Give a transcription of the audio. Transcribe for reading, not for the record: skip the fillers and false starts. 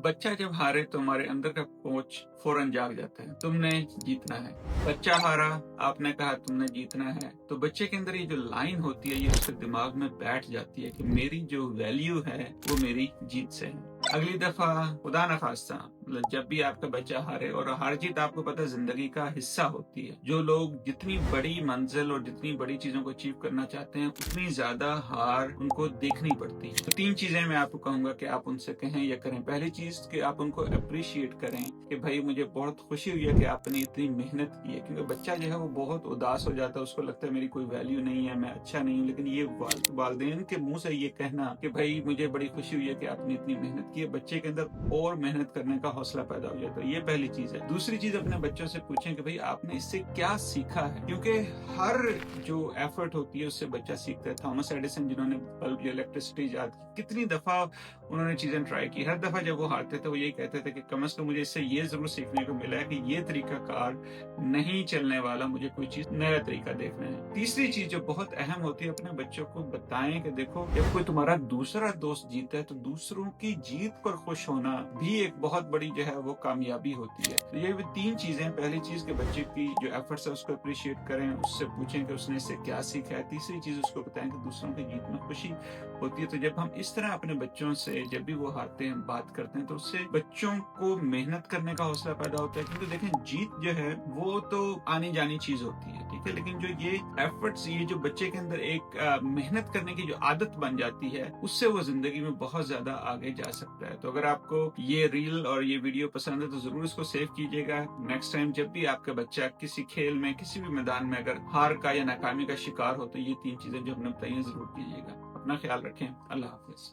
बच्चा जब हारे तो हमारे अंदर का कोच फौरन जाग जाता है, तुमने जीतना है। बच्चा हारा, आपने कहा तुमने जीतना है, तो बच्चे के अंदर ये जो लाइन होती है ये उसके दिमाग में बैठ जाती है कि मेरी जो वैल्यू है वो मेरी जीत से है। अगली दफा खुदा न खास्ता मतलब जब भी आपका बच्चा हारे, और हार जीत आपको पता है जिंदगी का हिस्सा होती है। जो लोग जितनी बड़ी मंजिल और जितनी बड़ी चीजों को अचीव करना चाहते हैं उतनी ज्यादा हार उनको देखनी पड़ती है। तो 3 चीजें मैं आपको कहूंगा कि आप उनसे कहें या करें। पहली चीज कि आप उनको अप्रिशिएट करें कि भाई मुझे बहुत खुशी हुई है कि आपने इतनी मेहनत की है, क्योंकि बच्चा जो है वो बहुत उदास हो जाता है, उसको लगता है मेरी कोई वैल्यू नहीं है, मैं अच्छा नहीं हूँ। लेकिन ये वालिदैन के मुंह से ये कहना कि भाई मुझे बड़ी खुशी हुई है कि आपने इतनी मेहनत की है, बच्चे के अंदर और मेहनत करने का हौसला पैदा हो जाता है। ये पहली चीज है। दूसरी चीज, अपने बच्चों से पूछें कि भाई आपने इससे क्या सीखा है, क्योंकि हर जो एफर्ट होती है उससे बच्चा सीखता है। थॉमस एडिसन जिन्होंने बल्ब या इलेक्ट्रिसिटी इजाद की, कितनी दफा उन्होंने चीजें ट्राई की, हर दफा जब वो हारते थे वो यही कहते थे कि कम से कम मुझे इससे ये जरूर सीखने को मिला है कि ये तरीका कार नहीं चलने वाला, मुझे कोई चीज नया तरीका देखना है। तीसरी चीज जो बहुत अहम होती है, अपने बच्चों को बताएं कि देखो जब कोई तुम्हारा दूसरा दोस्त जीता है तो दूसरों की जीत पर खुश होना भी एक बहुत बड़ी जो है वो कामयाबी होती है। तो ये भी 3 चीजें। पहली चीज के बच्चे की जो एफर्ट्स है उसको अप्रिशिएट करें, उससे पूछें कि उसने इससे क्या सीखा है। तीसरी चीज उसको बताएं कि दूसरों की जीत में खुशी होती है। तो जब हम इस तरह अपने बच्चों से जब भी वो हारते हैं बात करते हैं तो उससे बच्चों को मेहनत करने का हौसला पैदा होता है। क्योंकि देखें जीत जो है वो तो आनी जानी चीज होती है, ठीक है, लेकिन जो ये एफर्ट्स, ये जो बच्चे के अंदर एक मेहनत करने की जो आदत बन जाती है उससे वो जिंदगी में बहुत ज्यादा आगे जा सकता है। तो अगर आपको ये रील और ये वीडियो पसंद है तो जरूर इसको सेव कीजिएगा। नेक्स्ट टाइम जब भी आपका बच्चा किसी खेल में किसी भी मैदान में अगर हार का या नाकामी का शिकार हो तो ये 3 चीजें जो हमने बताई हैं जरूर कीजिएगा। अपना ख्याल रखें। अल्लाह हाफिज।